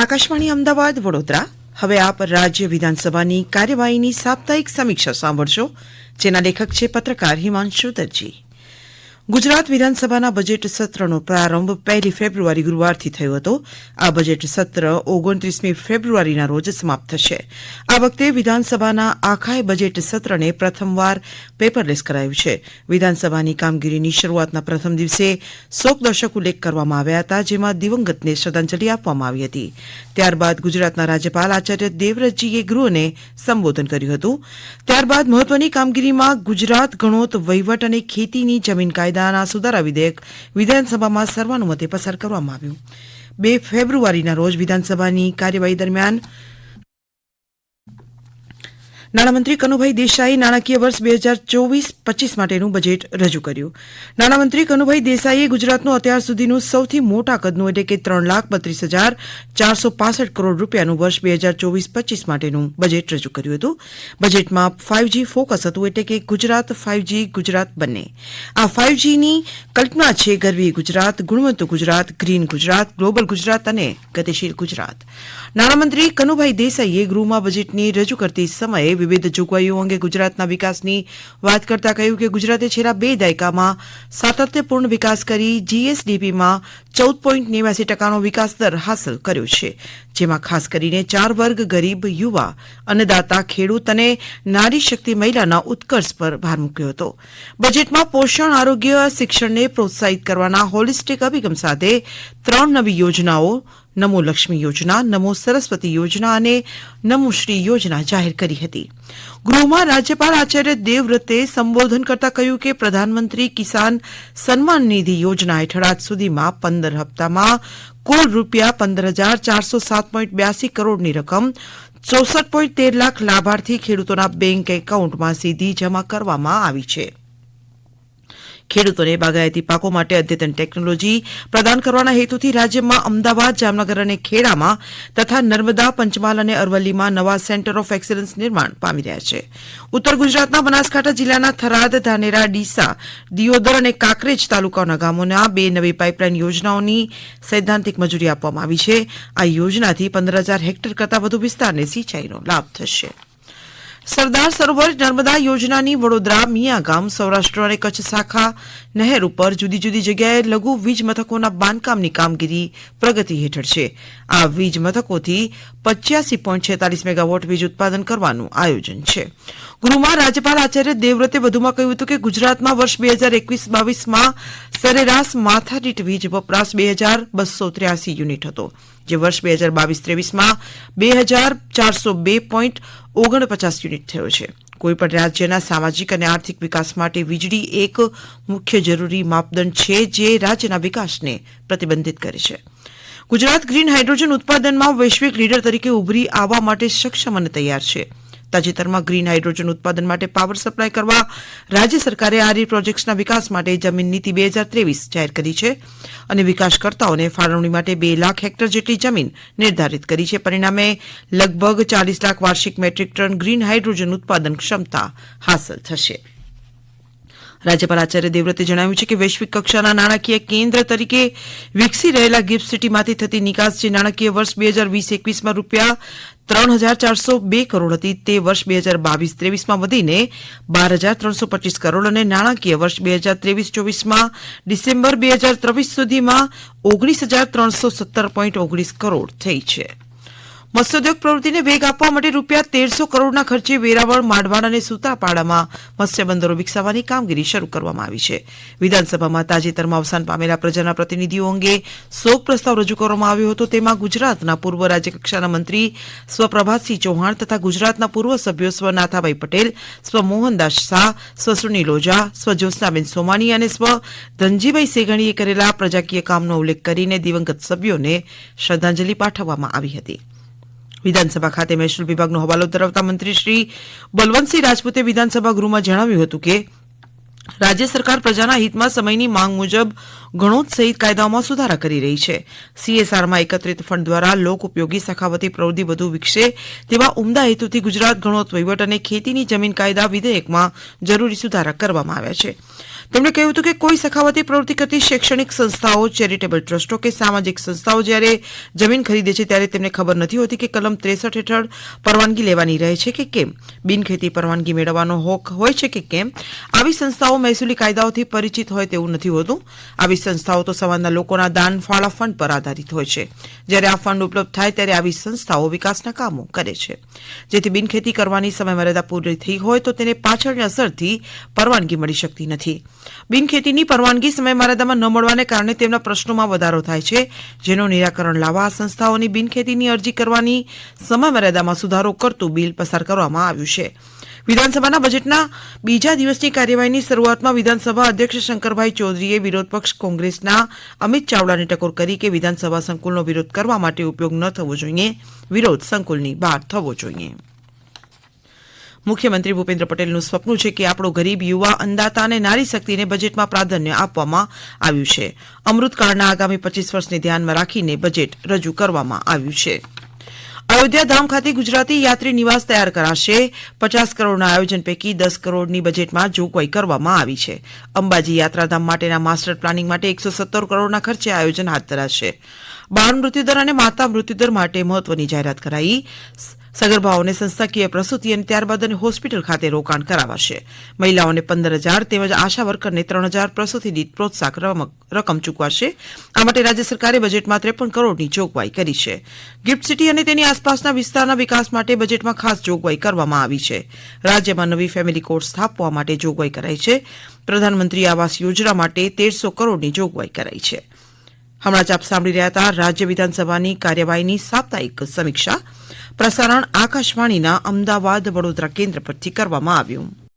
આકાશવાણી અમદાવાદ વડોદરા. હવે આપ રાજ્ય વિધાનસભાની કાર્યવાહીની સાપ્તાહિક સમીક્ષા સાંભળશો, જેના લેખક છે પત્રકાર હિમાંશુ દરજી. ગુજરાત વિધાનસભાના બજેટ સત્રનો પ્રારંભ 1 ફેબ્રુઆરી ગુરુવારથી થયો હતો. આ બજેટ સત્ર 29મી ફેબ્રુઆરીના રોજ સમાપ્ત થશે. આ વખતે વિધાનસભાના આખાય બજેટ સત્રને પ્રથમવાર પેપરલેસ કરાયું છે. વિધાનસભાની કામગીરીની શરૂઆતના પ્રથમ દિવસે શોકદર્શક ઉલ્લેખ કરવામાં આવ્યા હતા, જેમાં દિવંગતને શ્રદ્ધાંજલિ આપવામાં આવી હતી. ત્યારબાદ ગુજરાતના રાજ્યપાલ આચાર્ય દેવવ્રતજીએ ગૃહને સંબોધન કર્યું હતું. ત્યારબાદ મહત્વની કામગીરીમાં ગુજરાત ગણોત, વહીવટ અને ખેતીની જમીન કાયદાના સુધારા વિધેયક વિધાનસભામાં સર્વાનુમતે પસાર કરવામાં આવ્યું. 2 ફેબ્રુઆરીના રોજ વિધાનસભાની કાર્યવાહી દરમિયાન નાણામંત્રી કનુભાઈ દેસાઈએ નાણાકીય વર્ષ 2024-25 માટેનું બજેટ રજૂ કર્યું. નાણામંત્રી કનુભાઈ દેસાઈએ ગુજરાતનું અત્યાર સુધીનું સૌથી મોટા કદનું એટલે કે 3,32,465 કરોડ રૂપિયાનું વર્ષ 2024-25 માટેનું બજેટ રજૂ કર્યું હતું. બજેટમાં 5G ફોકસ હતું, એટલે કે ગુજરાત 5G ગુજરાત બંને. આ 5Gની કલ્પના છે ગરવી ગુજરાત, ગુણવંતુ ગુજરાત, ગ્રીન ગુજરાત, ગ્લોબલ ગુજરાત અને ગતિશીલ ગુજરાત. નાણામંત્રી કનુભાઈ દેસાઈએ ગૃહમાં બજેટની રજૂ કરતી સમયે વિવિધ જોગવાઈઓ અંગે ગુજરાતના વિકાસની વાત કરતા કહ્યું કે ગુજરાતે છેલ્લા 2 દાયકામાં સાતત્યપૂર્ણ વિકાસ કરી જીએસડીપીમાં 14.89% વિકાસ દર હાંસલ કર્યો છે, જેમાં ખાસ કરીને 4 વર્ગ ગરીબ, યુવા, અન્નદાતા, ખેડૂત અને નારી શક્તિ મહિલાના ઉત્કર્ષ પર ભાર મૂક્યો હતો. બજેટમાં પોષણ, આરોગ્ય, શિક્ષણને પ્રોત્સાહિત કરવાના હોલિસ્ટિક અભિગમ સાથે 3 નવી યોજનાઓ નમો લક્ષ્મી યોજના, નમો સરસ્વતી યોજના અને નમો શ્રી યોજના જાહેર કરી હતી. ગૃહમાં રાજ્યપાલ આચાર્ય દેવવ્રતે સંબોધન કરતા કહ્યું કે પ્રધાનમંત્રી કિસાન સન્માન નિધિ યોજના હેઠળ આજ સુધીમાં 15 હપ્તામાં કુલ રૂપિયા 15,407.82 કરોડની રકમ 64.13 લાખ લાભાર્થી ખેડૂતોના બેંક એકાઉન્ટમાં સીધી જમા કરવામાં આવી છે. ખેડૂતોને બાગાયતી પાકો માટે અદ્યતન ટેકનોલોજી પ્રદાન કરવાના હેતુથી રાજ્યમાં અમદાવાદ, જામનગર અને ખેડામાં તથા નર્મદા, પંચમહાલ અને અરવલ્લીમાં નવા સેન્ટર ઓફ એક્સલન્સ નિર્માણ પામી રહ્યા છે. ઉત્તર ગુજરાતના બનાસકાંઠા જિલ્લાના થરાદ, ધાનેરા, ડીસા, દિયોદર અને કાંકરેજ તાલુકાઓના ગામોના 2 નવી પાઇપલાઇન યોજનાઓની સૈદ્ધાંતિક મંજૂરી આપવામાં આવી છે. આ યોજનાથી 15,000 હેક્ટર કરતાં વધુ વિસ્તારને સિંચાઈનો લાભ થશે. સરદાર સરોવર નર્મદા યોજનાની વડોદરા, મિયાગામ, સૌરાષ્ટ્ર અને કચ્છ શાખા નહેર ઉપર જુદી જુદી જગ્યાએ લઘુ વીજ મથકોના બાંધકામની કામગીરી પ્રગતિ હેઠળ છે. આ વીજ મથકોથી 85.46 મેગાવોટ વીજ ઉત્પાદન કરવાનું આયોજન છે. ગૃહમાં રાજ્યપાલ આચાર્ય દેવવ્રતે વધુમાં કહ્યું હતું કે ગુજરાતમાં વર્ષ 2021-22માં સરેરાશ માથાદીઠ વીજ વપરાશ 2,283 યુનિટ હતો, જે વર્ષ 2022-23માં 2,402.49 યુનિટ થયો છે. કોઈપણ રાજ્યના સામાજિક અને આર્થિક વિકાસ માટે વીજળી એક મુખ્ય જરૂરી માપદંડ છે, જે રાજ્યના વિકાસને પ્રતિબંધિત કરે છે. ગુજરાત ગ્રીન હાઇડ્રોજન ઉત્પાદનમાં વૈશ્વિક લીડર તરીકે ઉભરી આવવા માટે સક્ષમ અને તૈયાર છે. તાજેતરમાં ગ્રીન હાઇડ્રોજન ઉત્પાદન માટે પાવર સપ્લાય કરવા રાજ્ય સરકારે આરી પ્રોજેક્ટ્સના વિકાસ માટે જમીન નીતિ 2023 જાહેર કરી છે અને વિકાસકર્તાઓને ફાળવણી માટે 2 લાખ હેક્ટર જેટલી જમીન નિર્ધારિત કરી છે. પરિણામે લગભગ 40 લાખ વાર્ષિક મેટ્રિક ટન ગ્રીન હાઇડ્રોજન ઉત્પાદન ક્ષમતા હાંસલ થશે. રાજ્યપાલ આચાર્ય દેવવ્રતે જણાવ્યું છે કે વૈશ્વિક કક્ષાના નાણાકીય કેન્દ્ર તરીકે વિકસી રહેલા ગિફ્ટ સિટીમાંથી થતી નિકાસ, જે નાણાકીય વર્ષ 2020-21માં રૂપિયા 3,402 કરોડ હતી, તે વર્ષ 2022-23માં વધીને 12,325 કરોડ અને નાણાકીય વર્ષ 2023-24માં ડિસેમ્બર 2023 સુધીમાં 19,317.19 કરોડ થઈ છે. મત્સ્યોદ્યોગ પ્રવૃત્તિને વેગ આપવા માટે રૂપિયા 1,300 કરોડના ખર્ચે વેરાવળ, માઢવાડ અને સૂત્રાપાડામાં મત્સ્ય બંદરો વિકસાવવાની કામગીરી શરૂ કરવામાં આવી છે. વિધાનસભામાં તાજેતરમાં અવસાન પામેલા પ્રજાના પ્રતિનિધિઓ અંગે શોક પ્રસ્તાવ રજૂ કરવામાં આવ્યો હતો. તેમાં ગુજરાતના પૂર્વ રાજ્યકક્ષાના મંત્રી સ્વ પ્રભાતસિંહ ચૌહાણ તથા ગુજરાતના પૂર્વ સભ્યો સ્વ નાથાભાઈ પટેલ, સ્વ મોહનદાસ શાહ, સ્વ સુનિલ ઓઝા, સ્વ જ્યોત્સનાબેન સોમાણી અને સ્વ ધનજીભાઈ સેઘણીએ કરેલા પ્રજાકીય કામનો ઉલ્લેખ કરીને દિવંગત સભ્યોને શ્રદ્ધાંજલિ પાઠવવામાં આવી હતી. વિધાનસભા ખાતે મહેસૂલ વિભાગનો હવાલો ધરાવતા મંત્રી શ્રી બલવંતસિંહ રાજપૂતે વિધાનસભા ગૃહમાં જણાવ્યું હતું કે રાજ્ય સરકાર પ્રજાના હિતમાં સમયની માંગ મુજબ ગણોત સહિત કાયદાઓમાં સુધારા કરી રહી છે. સીએસઆરમાં એકત્રિત ફંડ દ્વારા લોક ઉપયોગી સખાવતી પ્રવૃત્તિ વધુ વિકસે તેવા ઉમદા હેતુથી ગુજરાત ગણોત, વહીવટ અને ખેતીની જમીન કાયદા વિધેયકમાં જરૂરી સુધારા કરવામાં આવ્યા છે. તેમણે કહ્યું હતું કે કોઈ સખાવતી પ્રવૃત્તિ કરતી શૈક્ષણિક સંસ્થાઓ, ચેરિટેબલ ટ્રસ્ટો કે સામાજિક સંસ્થાઓ જ્યારે જમીન ખરીદે છે ત્યારે તેમને ખબર નથી હોતી કે કલમ 63 હેઠળ પરવાનગી લેવાની રહે છે કે કેમ, બિનખેતી પરવાનગી મેળવવાનો હક હોય છે કે કેમ. આવી સંસ્થાઓ મહેસૂલી કાયદાઓથી પરિચિત હોય તેવું નથી હોતું. આવી સંસ્થાઓ તો સમાજના લોકોના દાન ફાળા ફંડ પર આધારિત હોય છે. જ્યારે આ ફંડ ઉપલબ્ધ થાય ત્યારે આવી સંસ્થાઓ વિકાસના કામો કરે છે. જેથી બિનખેતી કરવાની સમયમર્યાદા પૂરી થઈ હોય તો તેને પાછળની અસરથી પરવાનગી મળી શકતી નથી. બિનખેતીની પરવાનગી સમયમર્યાદામાં ન મળવાને કારણે તેમના પ્રશ્નોમાં વધારો થાય છે, જેનું નિરાકરણ લાવવા આ સંસ્થાઓની બિનખેતીની અરજી કરવાની સમયમર્યાદામાં સુધારો કરતું બિલ પસાર કરવામાં આવ્યું છે. વિધાનસભાના બજેટના બીજા દિવસની કાર્યવાહીની શરૂઆતમાં વિધાનસભા અધ્યક્ષ શંકરભાઈ ચૌધરીએ વિરોધ પક્ષ કોંગ્રેસના અમિત ચાવડાને ટકોર કરી કે વિધાનસભા સંકુલનો વિરોધ કરવા માટે ઉપયોગ ન થવો જોઈએ, વિરોધ સંકુલની બહાર થવો જોઈએ. મુખ્યમંત્રી ભૂપેન્દ્ર પટેલનું સ્વપ્ન છે કે આપણો ગરીબ યુવા, અંદાતા અને નારી શક્તિને બજેટમાં પ્રાધાન્ય આપવામાં આવ્યું છે. અમૃતકાળના આગામી 25 વર્ષને ધ્યાનમાં રાખીને બજેટ રજૂ કરવામાં આવ્યું છે. અયોધ્યા ધામ ખાતે ગુજરાતી યાત્રી નિવાસ તૈયાર કરાશે. 50 કરોડના આયોજન પૈકી 10 કરોડની બજેટમાં જોગવાઈ કરવામાં આવી છે. અંબાજી યાત્રાધામ માટેના માસ્ટર પ્લાનિંગ માટે 117 કરોડના ખર્ચે આયોજન હાથ ધરાશે. બાળ મૃત્યુદર અને માતા મૃત્યુદર માટે મહત્વની જાહેરાત કરાઈ. સગર્ભાઓને સંસ્થાકીય પ્રસૂતિ અને ત્યારબાદ હોસ્પિટલ ખાતે રોકાણ કરાવાશે. મહિલાઓને 15,000 તેમજ આશા વર્કરને 3,000 પ્રસૂતિ દીઠ પ્રોત્સાહક રકમ ચૂકવાશે. આ માટે રાજ્ય સરકારે બજેટમાં 53 કરોડની જોગવાઈ કરી છે. ગિફ્ટ સિટી અને તેની આસપાસના વિસ્તારના વિકાસ માટે બજેટમાં ખાસ જોગવાઈ કરવામાં આવી છે. રાજ્યમાં નવી ફેમિલી કોર્ટ સ્થાપવા માટે જોગવાઈ કરાઈ છે. પ્રધાનમંત્રી આવાસ યોજના માટે 1,300 કરોડની જોગવાઈ કરાઈ છે. હમણાં જ આપ સાંભળી રહ્યા હતા રાજ્ય વિધાનસભાની કાર્યવાહીની સાપ્તાહિક સમીક્ષા. પ્રસારણ આકાશવાણીના અમદાવાદ વડોદરા કેન્દ્ર પરથી કરવામાં આવ્યું.